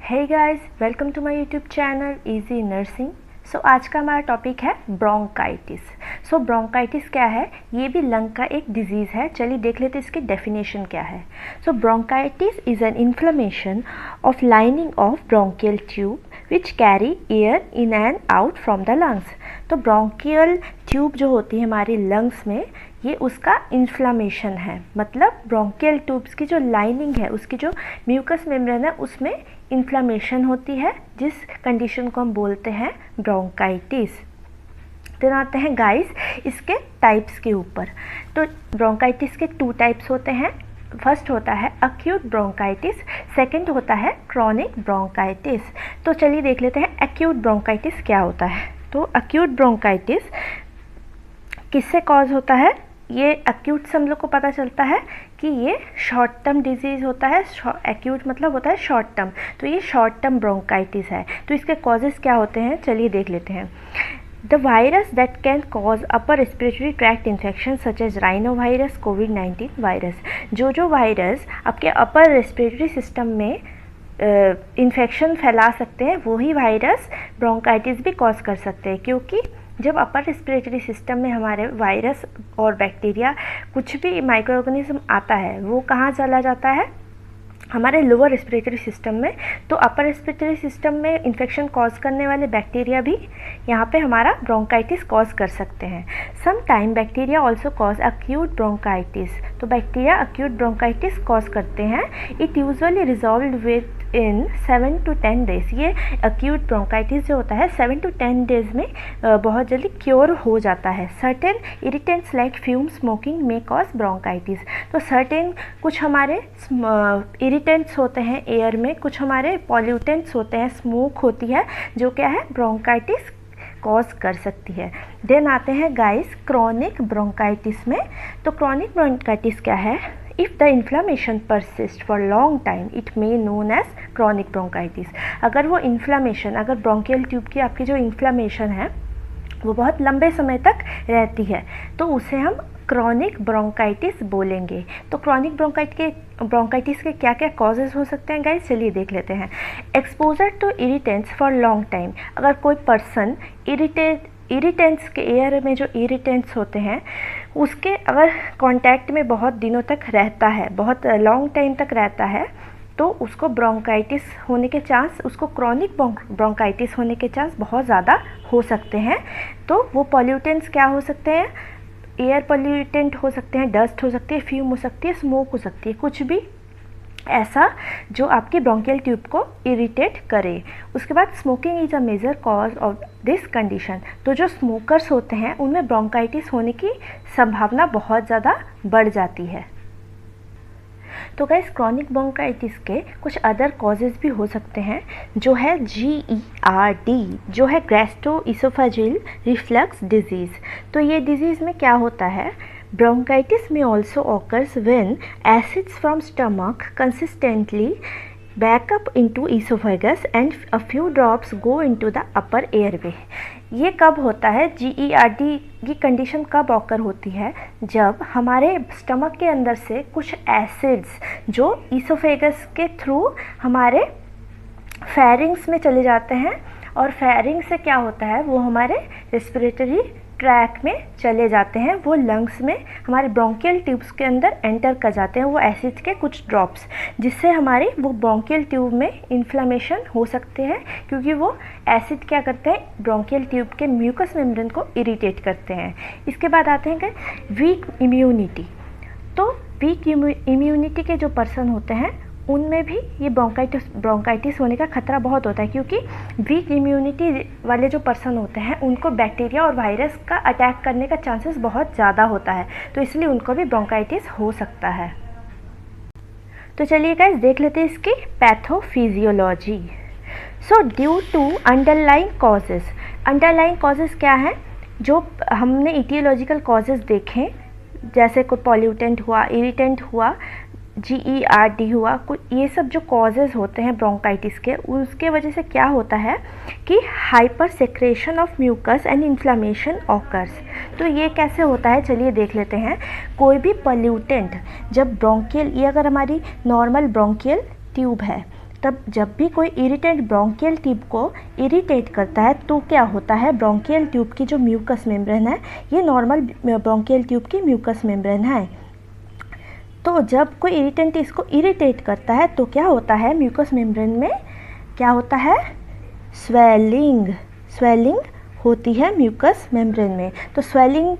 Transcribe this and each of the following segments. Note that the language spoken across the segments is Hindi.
Hey guys, welcome to my YouTube channel easy nursing. So आज का हमारा टॉपिक है ब्रोंकाइटिस। सो ब्रोंकाइटिस क्या है? ये भी लंग का एक डिजीज़ है। चलिए देख लेते हैं इसकी डेफिनेशन क्या है। So bronchitis is an inflammation of lining of bronchial tube which carry air in and out from the lungs. तो ब्रोंकियल ट्यूब जो होती है हमारी लंग्स में, ये उसका इन्फ्लामेशन है। मतलब ब्रोंकियल ट्यूब्स की जो लाइनिंग है, उसकी जो म्यूकस मेम्ब्रेन है, उसमें इन्फ्लामेशन होती है, जिस कंडीशन को हम बोलते हैं ब्रोंकाइटिस। फिर आते हैं गाइस इसके टाइप्स के ऊपर। तो ब्रोंकाइटिस के 2 टाइप्स होते हैं। फर्स्ट होता है अक्यूट ब्रोंकाइटिस, सेकंड होता है क्रॉनिक ब्रोंकाइटिस। तो चलिए देख लेते हैं अक्यूट ब्रोंकाइटिस क्या होता है। तो अक्यूट ब्रोंकाइटिस किससे कॉज होता है? ये अक्यूट से हम लोग को पता चलता है कि ये शॉर्ट टर्म डिजीज़ होता है। एक्यूट मतलब होता है शॉर्ट टर्म, तो ये शॉर्ट टर्म ब्रोंकाइटिस है। तो इसके कॉजेज़ क्या होते हैं, चलिए देख लेते हैं। The virus that can cause upper respiratory tract infection such as rhino virus, कोविड-19 वायरस। जो वायरस आपके अपर रेस्पिरेटरी सिस्टम में इन्फेक्शन फैला सकते हैं, वही वायरस ब्रोंकाइटिस भी कॉज कर सकते हैं। क्योंकि जब अपर रेस्पिरेटरी सिस्टम में हमारे वायरस और बैक्टीरिया, कुछ भी माइक्रो ऑर्गेनिज्म आता है, वो कहाँ चला जाता है? हमारे लोअर रेस्पिरेटरी सिस्टम में। तो अपर रेस्पिरेटरी सिस्टम में इन्फेक्शन कॉज करने वाले बैक्टीरिया भी यहाँ पे हमारा ब्रोंकाइटिस कॉज कर सकते हैं। Some time bacteria also cause acute bronchitis. तो बैक्टीरिया अक्यूट ब्रोंकाइटिस कॉज करते हैं। It usually resolve within 7 to 10 days. ये अक्यूट ब्रोंकाइटिस जो होता है 7 to 10 डेज में बहुत जल्दी क्योर हो जाता है। Certain irritants like fume smoking में कॉज ब्रोंकाइटिस। तो सर्टेन कुछ हमारे इरिटेंट्स होते हैं एयर में, कुछ हमारे पॉल्यूटेंट्स होते हैं, स्मोक होती है, जो क्या है ब्रोंकाइटिस कॉज कर सकती है। देन आते हैं गाइस क्रॉनिक ब्रोंकाइटिस में। तो क्रॉनिक ब्रोंकाइटिस क्या है? If the inflammation persists for long time, it may known as chronic bronchitis। अगर वो इन्फ्लामेशन, अगर ब्रोंकियल ट्यूब की आपकी जो इन्फ्लामेशन है वो बहुत लंबे समय तक रहती है, तो उसे हम क्रॉनिक ब्रोंकाइटिस बोलेंगे। तो क्रॉनिक ब्रोंकाइटिस के क्या क्या कॉजेज़ हो सकते हैं गाइस, चलिए देख लेते हैं। Exposure to irritants for long time. अगर कोई पर्सन इरिटेंट्स के एयर में जो इरिटेंट्स होते हैं उसके अगर कांटेक्ट में बहुत दिनों तक रहता है, बहुत लॉन्ग टाइम तक रहता है, तो उसको ब्रोंकाइटिस होने के चांस, उसको क्रॉनिक ब्रोंकाइटिस होने के चांस बहुत ज़्यादा हो सकते हैं। तो वो पॉल्यूटेंट्स क्या हो सकते हैं? एयर पॉल्यूटेंट हो सकते हैं, डस्ट हो सकती है, फ्यूम हो सकती है, स्मोक हो सकती है, कुछ भी ऐसा जो आपकी ब्रोंकियल ट्यूब को इरिटेट करे। उसके बाद smoking is a major cause of this condition. तो जो स्मोकर्स होते हैं उनमें ब्रोंकाइटिस होने की संभावना बहुत ज़्यादा बढ़ जाती है। तो गाइस क्रॉनिक ब्रोंकाइटिस के कुछ अदर कॉजेज़ भी हो सकते हैं, जो है GERD, जो है गैस्ट्रोइसोफेजियल रिफ्लक्स डिजीज़। तो ये डिजीज़ में क्या होता है? Bronchitis may also occurs when acids from stomach consistently back up into esophagus and a few drops go into the upper airway। ये कब होता है? GERD की कंडीशन कब ऑकर होती है? जब हमारे स्टमक के अंदर से कुछ एसिड्स जो ईसोफेगस के थ्रू हमारे फेरिंग्स में चले जाते हैं, और फेरिंग से क्या होता है, वो हमारे रेस्पिरेटरी ट्रैक में चले जाते हैं, वो लंग्स में हमारे ब्रोंकियल ट्यूब्स के अंदर एंटर कर जाते हैं वो एसिड के कुछ ड्रॉप्स, जिससे हमारी वो ब्रोंकियल ट्यूब में इन्फ्लेमेशन हो सकते हैं। क्योंकि वो एसिड क्या करते हैं, ब्रोंकियल ट्यूब के म्यूकस मेम्ब्रेन को इरिटेट करते हैं। इसके बाद आते हैं कि वीक इम्यूनिटी। तो वीक इम्यूनिटी के जो पर्सन होते हैं उनमें भी ये ब्रोंकाइटिस होने का खतरा बहुत होता है। क्योंकि वीक इम्यूनिटी वाले जो पर्सन होते हैं उनको बैक्टीरिया और वायरस का अटैक करने का चांसेस बहुत ज़्यादा होता है, तो इसलिए उनको भी ब्रोंकाइटिस हो सकता है। तो चलिए गाइस देख लेते हैं इसकी pathophysiology. So due to underlying causes क्या है? जो हमने इटियोलॉजिकल कॉजेज़ देखें, जैसे कोई पॉल्यूटेंट हुआ, इरिटेंट हुआ, GERD हुआ, कुछ ये सब जो कॉजेज़ होते हैं ब्रोंकाइटिस के, उसके वजह से क्या होता है कि hyper secretion of mucus and inflammation occurs. तो ये कैसे होता है, चलिए देख लेते हैं। कोई भी पॉल्यूटेंट जब ब्रोंकियल, ये अगर हमारी नॉर्मल ब्रोंकियल ट्यूब है, तब जब भी कोई इरिटेंट ब्रोंकियल ट्यूब को इरिटेट करता है तो क्या होता है, ब्रोंकियल ट्यूब की जो म्यूकस मेम्ब्रेन है, ये नॉर्मल ब्रोंकियल ट्यूब की म्यूकस मेम्ब्रेन है। तो जब कोई इरिटेंट इसको इरिटेट करता है तो क्या होता है, म्यूकस मेम्ब्रेन में क्या होता है, स्वेलिंग होती है म्यूकस मेम्ब्रेन में। तो स्वेलिंग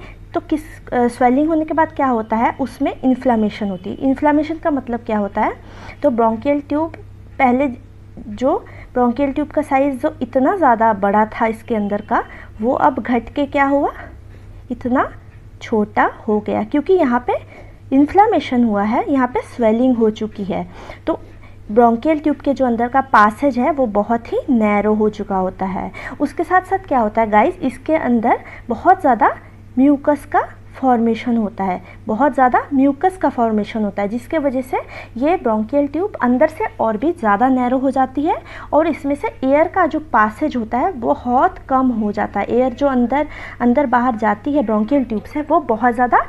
होने के बाद क्या होता है, उसमें इन्फ्लामेशन होती है। इन्फ्लामेशन का मतलब क्या होता है, तो ब्रोंकियल ट्यूब, पहले जो ब्रोंकियल ट्यूब का साइज़ जो इतना ज़्यादा बड़ा था इसके अंदर का, वो अब घट के क्या हुआ, इतना छोटा हो गया, क्योंकि यहाँ पे इन्फ्लामेशन हुआ है, यहाँ पे स्वेलिंग हो चुकी है। तो ब्रोंकियल ट्यूब के जो अंदर का पासेज है वो बहुत ही नैरो हो चुका होता है। उसके साथ साथ क्या होता है गाइस, इसके अंदर बहुत ज़्यादा म्यूकस का फॉर्मेशन होता है, जिसके वजह से ये ब्रोंकियल ट्यूब अंदर से और भी ज़्यादा नैरो हो जाती है और इसमें से एयर का जो पासेज होता है बहुत कम हो जाता है। एयर जो अंदर बाहर जाती है ब्रोंकियल ट्यूब से, वो बहुत ज़्यादा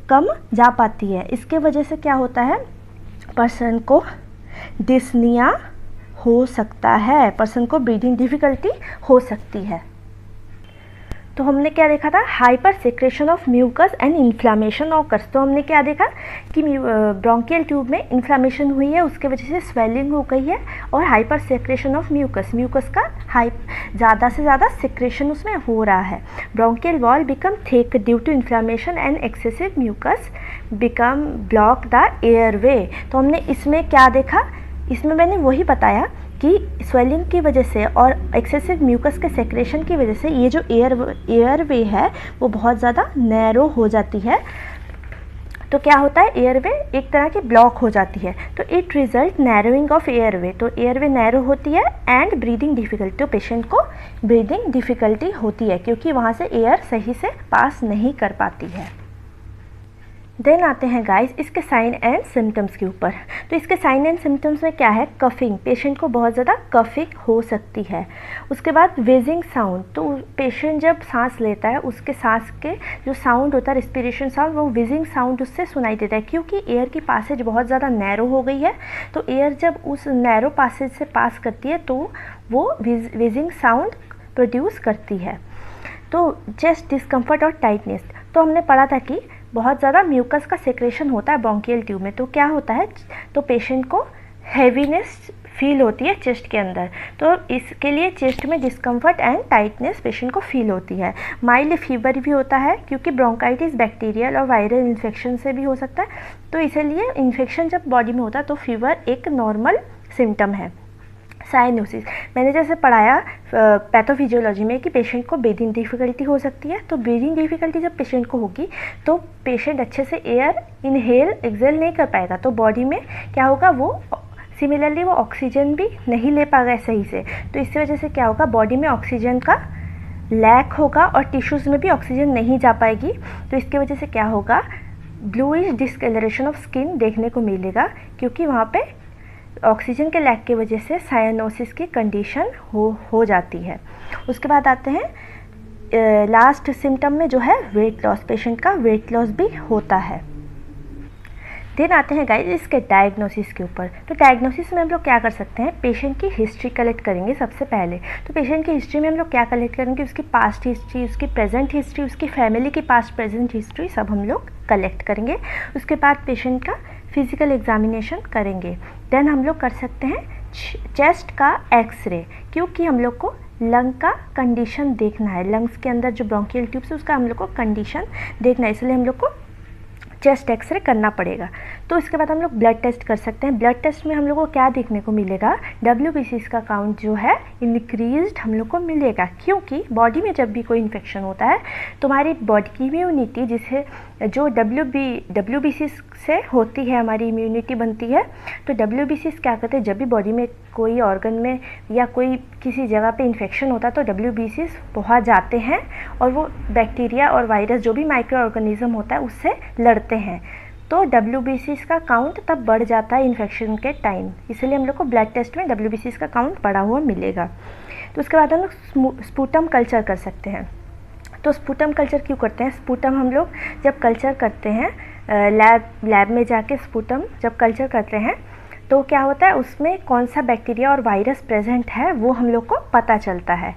कम जा पाती है। इसके वजह से क्या होता है, पर्सन को डिस्निया हो सकता है, पर्सन को ब्रीदिंग डिफ़िकल्टी हो सकती है। तो हमने क्या देखा था, hyper secretion of mucus and inflammation occurs. तो हमने क्या देखा कि ब्रोंकियल ट्यूब में इन्फ्लामेशन हुई है, उसके वजह से स्वेलिंग हो गई है और हाइपर सेक्रेशन ऑफ म्यूकस का ज़्यादा से ज़्यादा सेक्रेशन उसमें हो रहा है। Bronchial wall become thick due to inflammation and excessive mucus become block the airway. तो हमने इसमें क्या देखा, इसमें मैंने वही बताया कि स्वेलिंग की वजह से और एक्सेसिव म्यूकस के सेक्रेशन की वजह से ये जो एयरवे है वो बहुत ज़्यादा नैरो हो जाती है। तो क्या होता है, एयरवे एक तरह की ब्लॉक हो जाती है, तो it result narrowing of airway. तो एयरवे नैरो होती है एंड ब्रीदिंग डिफ़िकल्टी, तो पेशेंट को ब्रीदिंग डिफ़िकल्टी होती है क्योंकि वहाँ से एयर सही से पास नहीं कर पाती है। देन आते हैं गाइस इसके साइन एंड सिम्टम्स के ऊपर। तो इसके साइन एंड सिम्टम्स में क्या है, कफिंग, पेशेंट को बहुत ज़्यादा कफिंग हो सकती है। उसके बाद वेजिंग साउंड, तो पेशेंट जब सांस लेता है उसके सांस के जो साउंड होता है, रेस्पिरेशन साउंड, वो वेजिंग साउंड उससे सुनाई देता है क्योंकि एयर की पासेज बहुत ज़्यादा नैरो हो गई है। तो एयर जब उस नैरो पासेज से पास करती है तो वो वेजिंग साउंड प्रोड्यूस करती है। तो चेस्ट डिस्कम्फर्ट और टाइटनेस, तो हमने पढ़ा था कि बहुत ज़्यादा म्यूकस का सेक्रेशन होता है ब्रोंकियल ट्यूब में, तो क्या होता है, तो पेशेंट को हैवीनेस फील होती है चेस्ट के अंदर। तो इसके लिए चेस्ट में डिस्कम्फर्ट एंड टाइटनेस पेशेंट को फील होती है। माइल्ड फीवर भी होता है क्योंकि ब्रोंकाइटिस बैक्टीरियल और वायरल इन्फेक्शन से भी हो सकता है, तो इसीलिए इन्फेक्शन जब बॉडी में होता है तो फीवर एक नॉर्मल सिम्टम है। साइनोसिस, मैंने जैसे पढ़ाया पैथोफिजियोलॉजी में कि पेशेंट को ब्रीदिंग डिफ़िकल्टी हो सकती है। तो ब्रीदिंग डिफ़िकल्टी जब पेशेंट को होगी तो पेशेंट अच्छे से एयर इनहेल एक्सेल नहीं कर पाएगा, तो बॉडी में क्या होगा, वो सिमिलरली वो ऑक्सीजन भी नहीं ले पाएगा सही से। तो इसकी वजह से क्या होगा, बॉडी में ऑक्सीजन का लैक होगा और टिश्यूज़ में भी ऑक्सीजन नहीं जा पाएगी। तो इसकी वजह से क्या होगा, ब्लूइश डिस्कलरेशन ऑफ स्किन देखने को मिलेगा क्योंकि वहाँ पे ऑक्सीजन के लैक की वजह से साइनोसिस की कंडीशन हो जाती है। उसके बाद आते हैं लास्ट सिम्टम में जो है वेट लॉस, पेशेंट का वेट लॉस भी होता है। देन आते हैं गाइस इसके डायग्नोसिस के ऊपर। तो डायग्नोसिस में हम लोग क्या कर सकते हैं, पेशेंट की हिस्ट्री कलेक्ट करेंगे सबसे पहले। तो पेशेंट की हिस्ट्री में हम लोग क्या कलेक्ट करेंगे, उसकी पास्ट हिस्ट्री, उसकी प्रेजेंट हिस्ट्री, उसकी फैमिली की पास्ट प्रेजेंट हिस्ट्री सब हम लोग कलेक्ट करेंगे। उसके बाद पेशेंट का फिज़िकल एग्जामिनेशन करेंगे। देन हम लोग कर सकते हैं चेस्ट का एक्सरे, क्योंकि हम लोग को लंग का कंडीशन देखना है, लंग्स के अंदर जो ब्रोंकियल ट्यूब्स है उसका हम लोग को कंडीशन देखना है, इसलिए हम लोग को चेस्ट एक्सरे करना पड़ेगा। तो इसके बाद हम लोग ब्लड टेस्ट कर सकते हैं। ब्लड टेस्ट में हम लोग को क्या देखने को मिलेगा, WBCs का काउंट जो है इंक्रीज्ड हम लोग को मिलेगा, क्योंकि बॉडी में जब भी कोई इन्फेक्शन होता है तो हमारी बॉडी की इम्यूनिटी जिसे जो WBCs से होती है, हमारी इम्यूनिटी बनती है। तो WBCs क्या करते हैं, जब भी बॉडी में कोई ऑर्गन में या कोई किसी जगह पे इन्फेक्शन होता है तो WBCs पहुँच जाते हैं और वो बैक्टीरिया और वायरस जो भी माइक्रो ऑर्गेनिज्म होता है उससे लड़ते हैं। तो WBCs का काउंट तब बढ़ जाता है इन्फेक्शन के टाइम, इसलिए हम लोग को ब्लड टेस्ट में WBCs का काउंट बढ़ा हुआ मिलेगा। तो उसके बाद हम लोग स्पूटम कल्चर कर सकते हैं। तो स्पूटम कल्चर क्यों करते हैं, स्पूटम हम लोग जब कल्चर करते हैं लैब में जाके स्पूटम जब कल्चर करते हैं तो क्या होता है उसमें कौन सा बैक्टीरिया और वायरस प्रेजेंट है वो हम लोग को पता चलता है।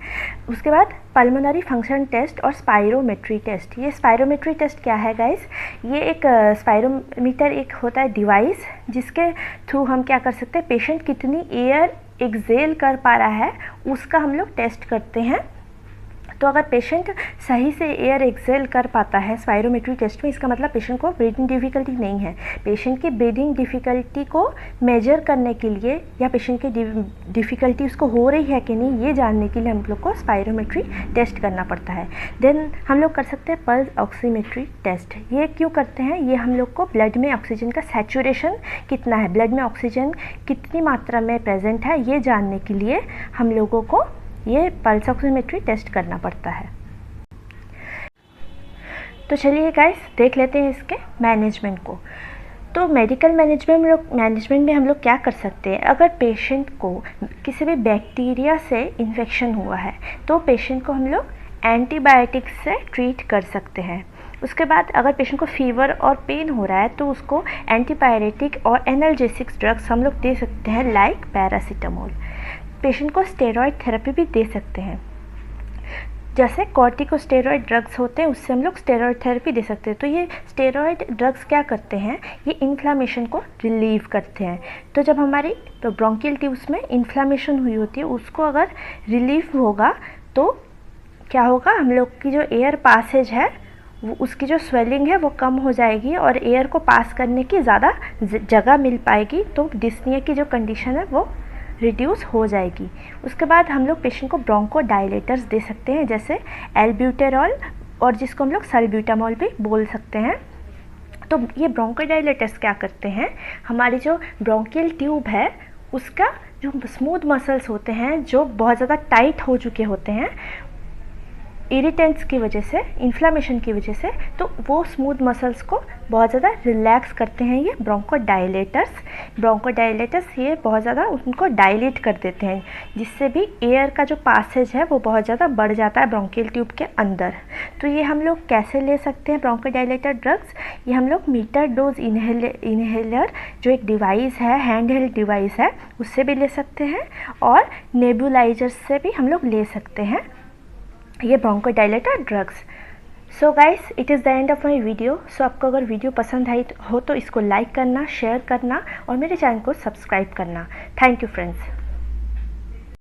उसके बाद पल्मोनरी फंक्शन टेस्ट और स्पायरोमेट्री टेस्ट। ये स्पायरोमेट्री टेस्ट क्या है गाइस, ये एक स्पायरोमीटर एक होता है डिवाइस जिसके थ्रू हम क्या कर सकते हैं, पेशेंट कितनी एयर एक्सेल कर पा रहा है उसका हम लोग टेस्ट करते हैं। तो अगर पेशेंट सही से एयर एक्सेल कर पाता है स्पायरोमेट्री टेस्ट में, इसका मतलब पेशेंट को ब्रीदिंग डिफ़िकल्टी नहीं है। पेशेंट की ब्रीदिंग डिफ़िकल्टी को मेजर करने के लिए या पेशेंट की डिफ़िकल्टी उसको हो रही है कि नहीं ये जानने के लिए हम लोग को स्पायरोमेट्री टेस्ट करना पड़ता है। देन हम लोग कर सकते हैं पल्स ऑक्सीमेट्री टेस्ट। ये क्यों करते हैं, ये हम लोग को ब्लड में ऑक्सीजन का सैचुरेशन कितना है, ब्लड में ऑक्सीजन कितनी मात्रा में प्रेजेंट है ये जानने के लिए हम लोगों को ये पल्स ऑक्सीमेट्री टेस्ट करना पड़ता है। तो चलिए गाइस देख लेते हैं इसके मैनेजमेंट को। तो मेडिकल मैनेजमेंट में हम लोग क्या कर सकते हैं, अगर पेशेंट को किसी भी बैक्टीरिया से इन्फेक्शन हुआ है तो पेशेंट को हम लोग एंटीबायोटिक से ट्रीट कर सकते हैं। उसके बाद अगर पेशेंट को फीवर और पेन हो रहा है तो उसको एंटीपायरेटिक और एनाल्जेसिक्स ड्रग्स हम लोग दे सकते हैं लाइक पैरासीटामोल। पेशेंट को स्टेरॉयड थेरेपी भी दे सकते हैं, जैसे कॉर्टिकोस्टेरॉयड ड्रग्स होते हैं उससे हम लोग स्टेरॉयड थेरेपी दे सकते हैं। तो ये स्टेरॉयड ड्रग्स क्या करते हैं, ये इन्फ्लामेशन को रिलीव करते हैं। तो जब हमारी तो ब्रोंकियल ट्यूब्स में इन्फ्लामेशन हुई होती है उसको अगर रिलीव होगा तो क्या होगा, हम लोग की जो एयर पासेज है वो उसकी जो स्वेलिंग है वो कम हो जाएगी और एयर को पास करने की ज़्यादा जगह मिल पाएगी, तो डिस्निया की जो कंडीशन है वो रिड्यूस हो जाएगी। उसके बाद हम लोग पेशेंट को ब्रोंकोडायलेटर्स दे सकते हैं जैसे एल्ब्यूटेरॉल और जिसको हम लोग सल्ब्यूटामोल भी बोल सकते हैं। तो ये ब्रोंकोडायलेटर्स क्या करते हैं, हमारी जो ब्रोंकियल ट्यूब है उसका जो स्मूथ मसल्स होते हैं जो बहुत ज़्यादा टाइट हो चुके होते हैं इरिटेंट्स की वजह से, इन्फ्लामेशन की वजह से, तो वो स्मूथ मसल्स को बहुत ज़्यादा रिलैक्स करते हैं ये ब्रोंकोडायलेटर्स ये बहुत ज़्यादा उनको डायलेट कर देते हैं, जिससे भी एयर का जो पासेज है वो बहुत ज़्यादा बढ़ जाता है ब्रोंकियल ट्यूब के अंदर। तो ये हम लोग कैसे ले सकते हैं ब्रोंकोडायलेटर ड्रग्स, ये हम लोग मीटर डोज इन्हेलर जो एक डिवाइस है, हैंड हेल्ड डिवाइस है, उससे भी ले सकते हैं और नेबुलाइजर से भी हम लोग ले सकते हैं ये bronchodilator drugs. So guys it is the end of my video. So आपको अगर वीडियो पसंद आई हो तो इसको लाइक करना, शेयर करना और मेरे चैनल को सब्सक्राइब करना। Thank you friends.